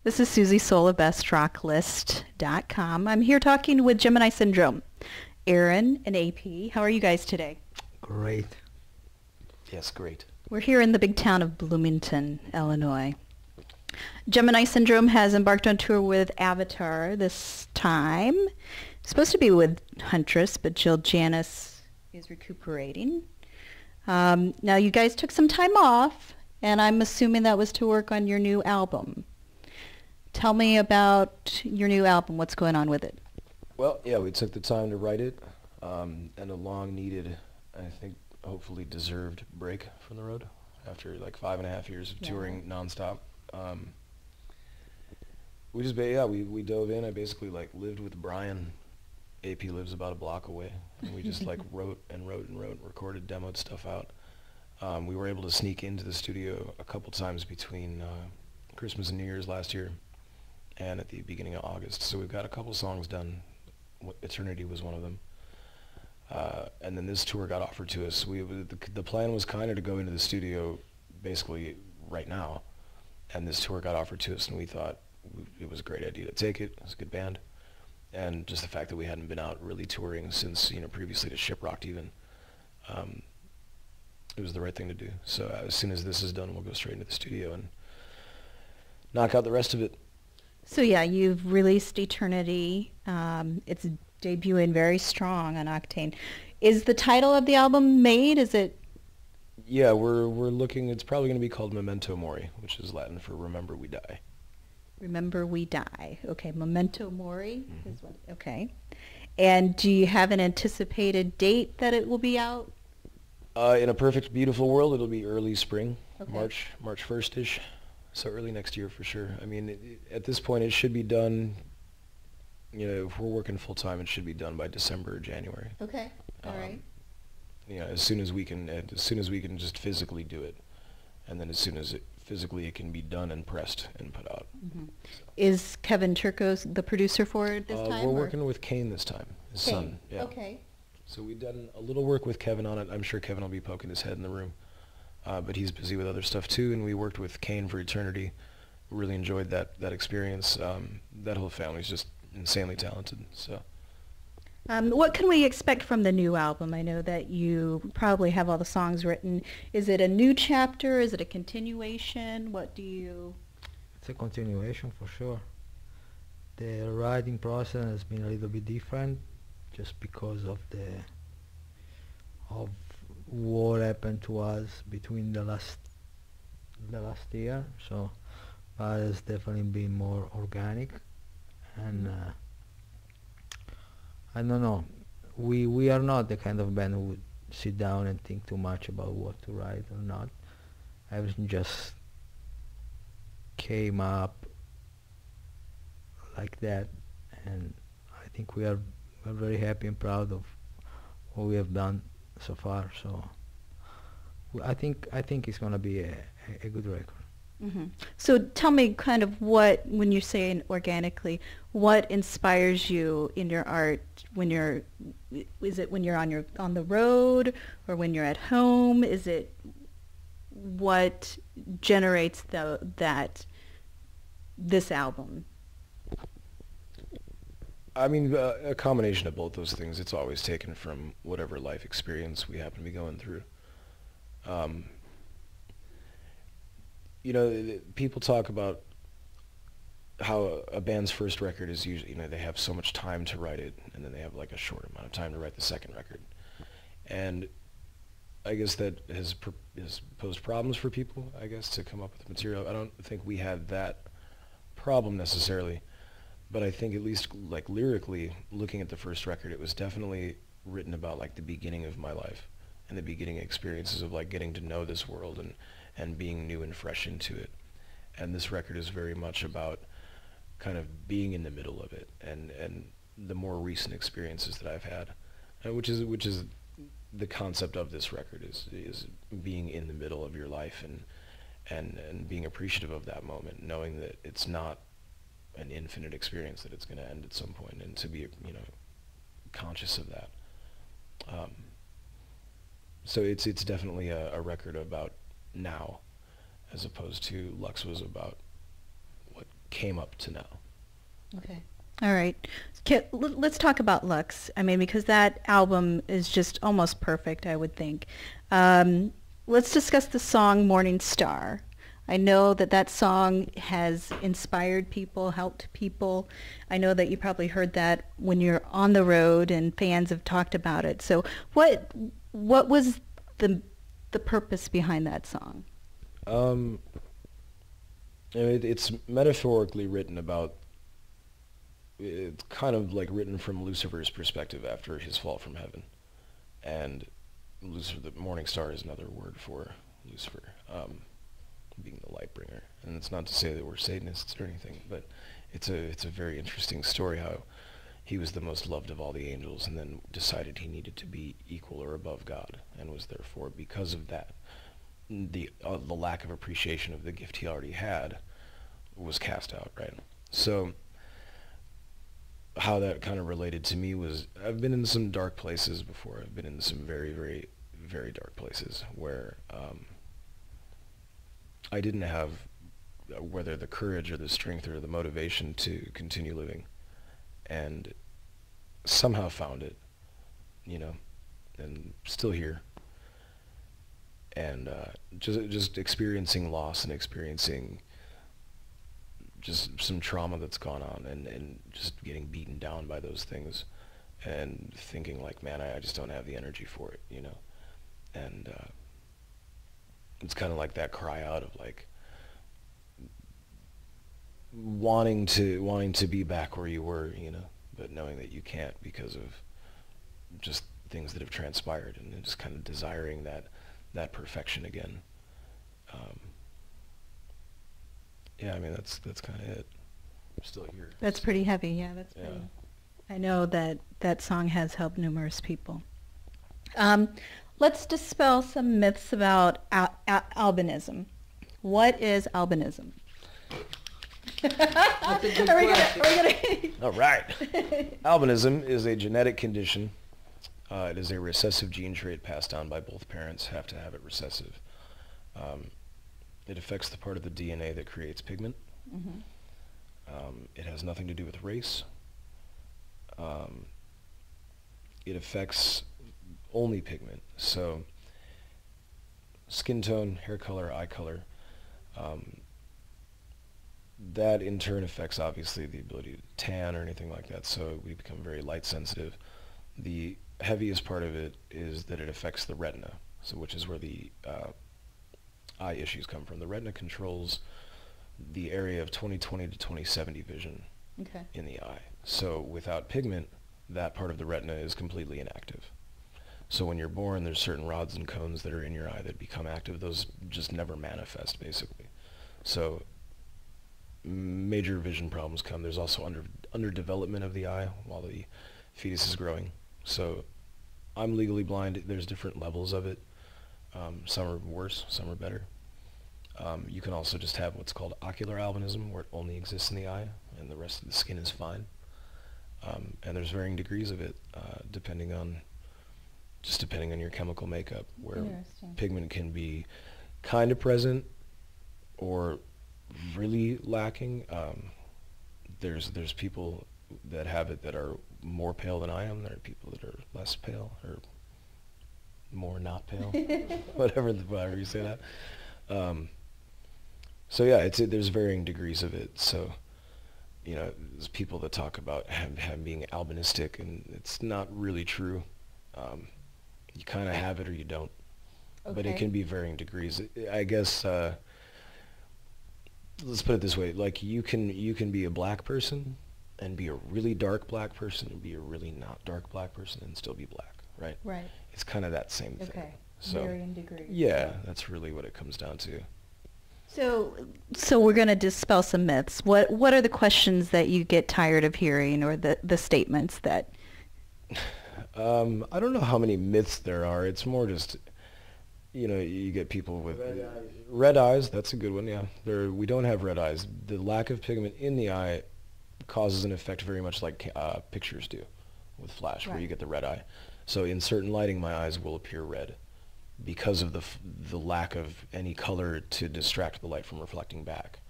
This is Suzie Soule of BestRockList.com. I'm here talking with Gemini Syndrome. Aaron and AP, how are you guys today? Great. Yes, great. We're here in the big town of Bloomington, Illinois. Gemini Syndrome has embarked on tour with Avatar this time. It's supposed to be with Huntress, but Jill Janis is recuperating. Now, you guys took some time off, and I'm assuming that was to work on your new album. Tell me about your new album. What's going on with it? Well, yeah, we took the time to write it, and a long-needed, I think, hopefully deserved break from the road after like 5.5 years of touring nonstop. We dove in. I basically like lived with Brian. AP lives about a block away, and we just like wrote and recorded, demoed stuff out. We were able to sneak into the studio a couple times between Christmas and New Year's last year and at the beginning of August. So we've got a couple songs done. Eternity was one of them. And then this tour got offered to us. The plan was kind of to go into the studio basically right now, and this tour got offered to us, and we thought it was a great idea to take it. It was a good band, and just the fact that we hadn't been out really touring since, previously to Shiprocked even, it was the right thing to do. So as soon as this is done, we'll go straight into the studio and knock out the rest of it. So yeah, you've released Eternity. It's debuting very strong on Octane. Is the title of the album made? Is it? Yeah, we're looking. It's probably going to be called Memento Mori, which is Latin for Remember We Die. Remember We Die. Okay, Memento Mori is what. Okay, and do you have an anticipated date that it will be out? In a perfect, beautiful world, it'll be early spring, Okay. March 1st-ish. So early next year for sure. I mean, at this point, it should be done. If we're working full time, it should be done by December or January. Okay. All right. As soon as we can just physically do it, and then as soon as it can be done and pressed and put out. Mm-hmm. Is Kevin Turcos the producer for it this time? We're working with Kane this time, his son. Yeah. Okay. So we've done a little work with Kevin on it. I'm sure Kevin will be poking his head in the room. But he's busy with other stuff too, and we worked with Kane for Eternity. Really enjoyed that experience. That whole family's just insanely talented. So, what can we expect from the new album? I know that you probably have all the songs written. Is it a new chapter? Is it a continuation? What do you? It's a continuation for sure. The writing process has been a little bit different, just because of what happened to us between the last year. So, but it's definitely been more organic, and I don't know. We are not the kind of band who would sit down and think too much about what to write or not. Everything just came up like that, and I think we're very happy and proud of what we have done so far. So I think it's gonna be a good record. Mm-hmm. So tell me kind of when you're saying organically, what inspires you in your art is it when you're on the road or when you're at home? Is it what generates this album? I mean, a combination of both those things. It's always taken from whatever life experience we happen to be going through. People talk about how a band's first record is usually, they have so much time to write it, and then they have like a short amount of time to write the second record. And I guess that has posed problems for people, I guess, to come up with material. I don't think we had that problem necessarily. But I think at least like lyrically, looking at the first record, it was definitely written about like the beginning of my life and the beginning experiences of like getting to know this world and being new and fresh into it. And this record is very much about kind of being in the middle of it and the more recent experiences that I've had, which is the concept of this record is being in the middle of your life and being appreciative of that moment, knowing that it's not an infinite experience, that it's going to end at some point, and to be conscious of that. So it's definitely a record about now, as opposed to Lux was about came up to now. Okay. All right. Let's talk about Lux. I mean, because that album is just almost perfect, I would think. Let's discuss the song Morning Star. I know that that song has inspired people, helped people. I know that you probably heard that when you're on the road and fans have talked about it. So what was the purpose behind that song? It's metaphorically written about, it's kind of like written from Lucifer's perspective after his fall from heaven. And Lucifer, the morning star, is another word for Lucifer, being the light bringer. And it's not to say that we're Satanists or anything, but it's a very interesting story how he was the most loved of all the angels and then decided he needed to be equal or above God, and was therefore, because of that, the lack of appreciation of the gift he already had was cast out, right? So how that kind of related to me was, I've been in some dark places before. I've been in some very, very, very dark places where I didn't have whether the courage or the strength or the motivation to continue living, and somehow found it, you know, and still here. And just experiencing loss and experiencing just some trauma that's gone on, and just getting beaten down by those things, and thinking like, man, I just don't have the energy for it, you know. And it's kind of like that cry out of like wanting to be back where you were, you know, but knowing that you can't because of just things that have transpired, and then just kind of desiring that perfection again. Yeah, I mean, that's kind of it. I'm still here. That's pretty heavy, yeah. That's Yeah. pretty. I know that song has helped numerous people. Let's dispel some myths about albinism. What is albinism? That's a good Are we question. gonna All right. Albinism is a genetic condition. It is a recessive gene trait passed down by both parents. Have to have it recessive. It affects the part of the DNA that creates pigment. Mm-hmm. It has nothing to do with race. It affects only pigment. So skin tone, hair color, eye color. That in turn affects obviously the ability to tan or anything like that. So we become very light sensitive. The heaviest part of it is that it affects the retina, so which is where the eye issues come from. The retina controls the area of 20/20 to 20/70 vision Okay. in the eye. So without pigment, that part of the retina is completely inactive. So when you're born, there's certain rods and cones that are in your eye that become active. Those just never manifest, basically. So major vision problems come. There's also underdevelopment of the eye while the fetus is growing. So I'm legally blind. There's different levels of it. Some are worse, some are better. You can also just have what's called ocular albinism, where it only exists in the eye and the rest of the skin is fine. And there's varying degrees of it, depending on your chemical makeup, where Interesting. pigment can be kind of present or really lacking. There's people that have it that are more pale than I am. There are people that are less pale or more not pale, whatever you say that. So yeah, there's varying degrees of it. So, you know, there's people that talk about being albinistic, and it's not really true. You kind of have it or you don't, but it Okay. can be varying degrees. I guess let's put it this way: like you can be a black person and be a really dark black person, and be a really not dark black person and still be black, right? Right. It's kind of that same thing. Okay. So Varying degrees. yeah, that's really what it comes down to. So we're going to dispel some myths. What are the questions that you get tired of hearing, or the statements that? I don't know how many myths there are. It's more just, you know, you get people with red eyes. That's a good one. Yeah, we don't have red eyes. The lack of pigment in the eye causes an effect very much like pictures do with flash, where Right. you get the red eye. So in certain lighting, my eyes will appear red because of the lack of any color to distract the light from reflecting back.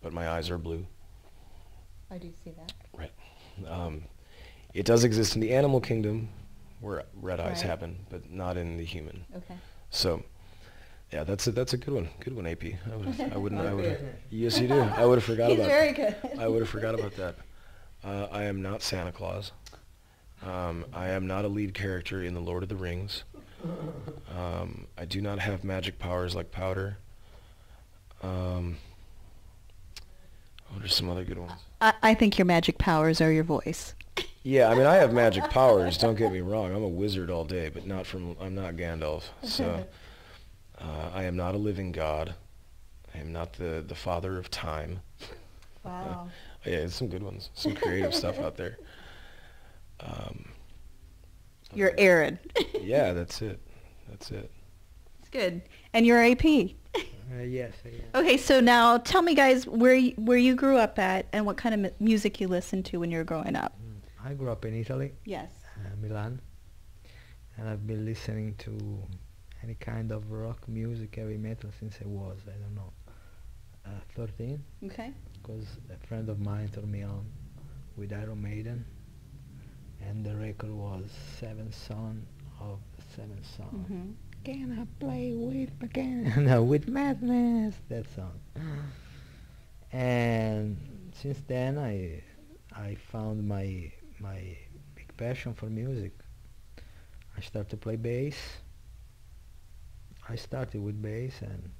but my eyes are blue. I do see that. Right. It does exist in the animal kingdom where red eyes Right. happen, but not in the human. Okay. So, yeah, that's a good one. Good one, AP. I wouldn't. Yes, you do. I would have forgot He's about. very good. I would have forgot about that. I am not Santa Claus. I am not a lead character in The Lord of the Rings. I do not have magic powers like powder. There's some other good ones. I think your magic powers are your voice. Yeah, I mean, I have magic powers. Don't get me wrong. I'm a wizard all day, but I'm not Gandalf. So, I am not a living god. I am not the father of time. Wow. Yeah, there's some good ones. Some creative stuff out there. You're Aaron. Yeah, that's it. That's it. It's good. And you're AP. Yes, I am. Okay, so now tell me, guys, where you grew up at and what kind of music you listened to when you were growing up. I grew up in Italy, Yes. Milan, and I've been listening to any kind of rock music, heavy metal since I was, 13, Okay. because a friend of mine turned me on with Iron Maiden, and the record was Seventh Son of the Seventh Son. Mm-hmm. Can I play with no, with madness? That song. And since then, I found my big passion for music. I started to play bass. I started with bass, and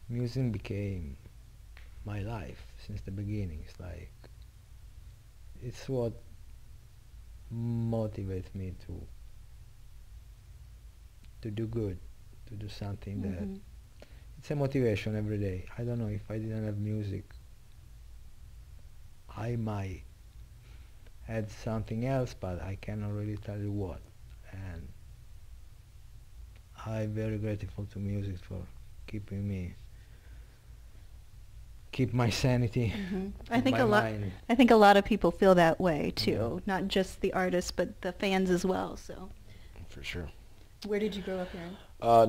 music became my life since the beginning. It's what motivates me to do good, to do something that it's a motivation every day. I don't know, if I didn't have music, I might add something else, but I cannot really tell you what. And I'm very grateful to music for keep my sanity. Mm-hmm. Mind. I think a lot of people feel that way too. Not just the artists, but the fans as well. So. For sure. Where did you grow up, Aaron?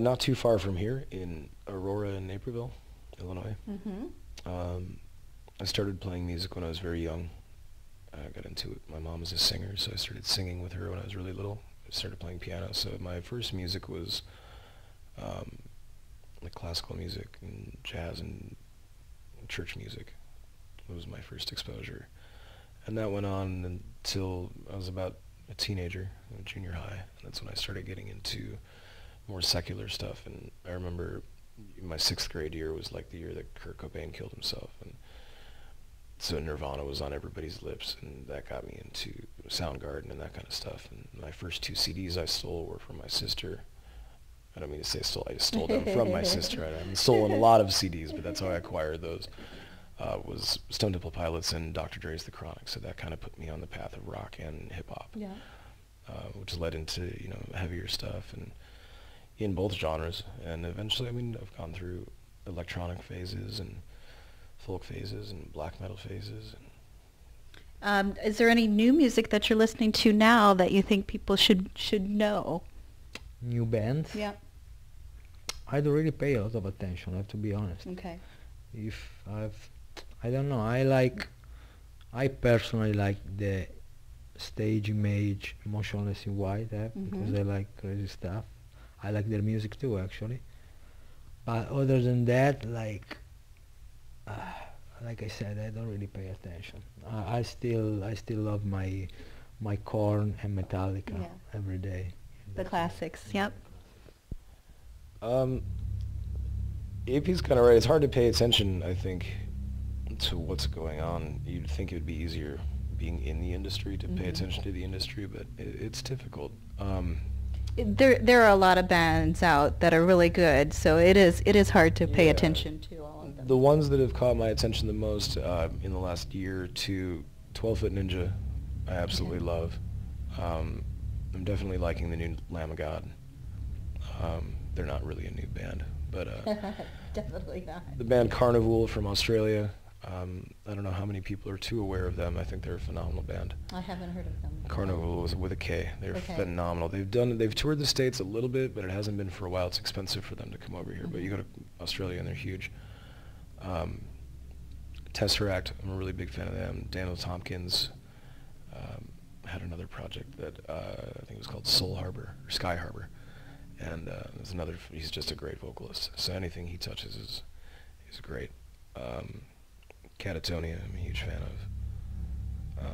Not too far from here in Aurora and Naperville, Illinois. Mm-hmm. I started playing music when I was very young. I got into it. My mom was a singer, so I started singing with her when I was really little. I started playing piano. So my first music was like classical music and jazz and church music. It was my first exposure. And that went on until I was about a teenager, in junior high. And that's when I started getting into more secular stuff. And I remember my 6th grade year was like the year that Kurt Cobain killed himself. And so Nirvana was on everybody's lips, and that got me into Soundgarden and that kind of stuff. And my first 2 CDs I stole were from my sister. I don't mean to say stole, I just stole them from my sister. I haven't stolen a lot of CDs, but that's how I acquired those. Was Stone Temple Pilots and Dr. Dre's The Chronic. So that kind of put me on the path of rock and hip-hop, Yeah. which led into, heavier stuff and in both genres. And eventually, I've gone through electronic phases and folk phases and black metal phases. Is there any new music that you're listening to now that you think people should know? New bands? Yeah. I don't really pay a lot of attention, I have to be honest. Okay. I don't know, I personally like the stage image Motionless in White because I like crazy stuff. I like their music too, actually. But other than that, like I said, I don't really pay attention. I still love my Korn and Metallica every day. The classics, yep. AP's kind of right. It's hard to pay attention, I think, to what's going on. You'd think it would be easier being in the industry to pay attention to the industry, but it's difficult. There are a lot of bands out that are really good, so it is hard to pay attention to all of them. The ones that have caught my attention the most in the last year or two, 12 Foot Ninja, I absolutely love. I'm definitely liking the new Lamb of God. They're not really a new band, but Definitely not. the band Carnival from Australia. I don't know how many people are too aware of them. I think they're a phenomenal band. I haven't heard of them. Carnival was with a K. They're phenomenal. They've toured the States a little bit, but it hasn't been for a while. It's expensive for them to come over here, but you go to Australia and they're huge. Tesseract, I'm a really big fan of them. Daniel Tompkins had another project that I think it was called Soul Harbor, or Sky Harbor. And there's another, he's just a great vocalist. So anything he touches is great. Catatonia, I'm a huge fan of.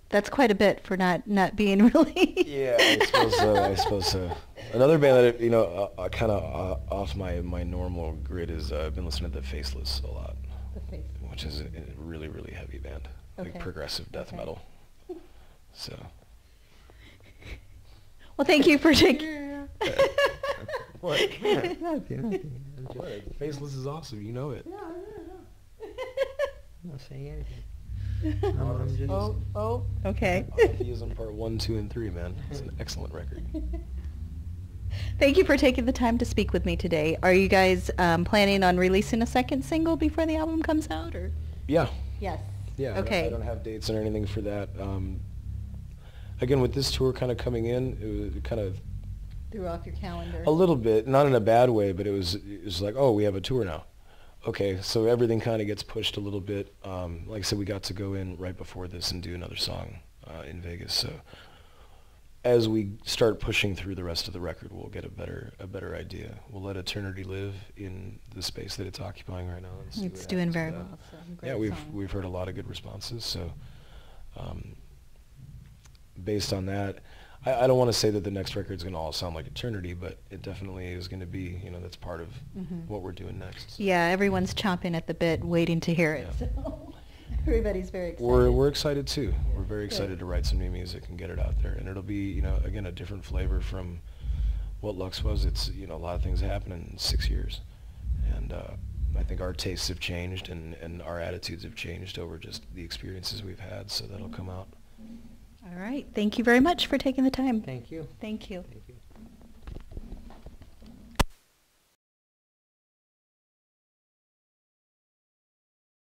That's quite a bit for not being really. Yeah, I suppose so. Another band that, you know, kind of off my normal grid is I've been listening to The Faceless a lot. The Faceless. Which is a really, really heavy band. Okay. Like progressive death metal. So. Well, thank you for taking... What? Nothing. What? Faceless is awesome. You know it. I'm not saying anything. I'm just... Okay. Theism Part 1, 2, and 3, man. It's an excellent record. Thank you for taking the time to speak with me today. Are you guys planning on releasing a second single before the album comes out, or? Yeah. Yes. Yeah. Okay. I don't have dates or anything for that. Again, with this tour kind of coming in, it kind of Threw off your calendar. a little bit, not in a bad way, but it was like, oh, we have a tour now. Okay, so everything kind of gets pushed a little bit. Like I said, we got to go in right before this and do another song in Vegas. So as we start pushing through the rest of the record, we'll get a better idea. We'll let Eternity live in the space that it's occupying right now. And see It's what doing happens very with that. well. So great Yeah, song. we've heard a lot of good responses. So based on that, I don't want to say that the next record's going to all sound like Eternity, but it definitely is going to be, you know, that's part of what we're doing next. So. Yeah, everyone's chomping at the bit, waiting to hear it. Yeah. So everybody's very excited. We're excited too. We're very excited to write some new music and get it out there, and it'll be, you know, again, a different flavor from what Lux was. It's, you know, a lot of things happen in 6 years, and I think our tastes have changed and our attitudes have changed over just the experiences we've had. So that'll come out. All right. Thank you very much for taking the time. Thank you. Thank you. Thank you.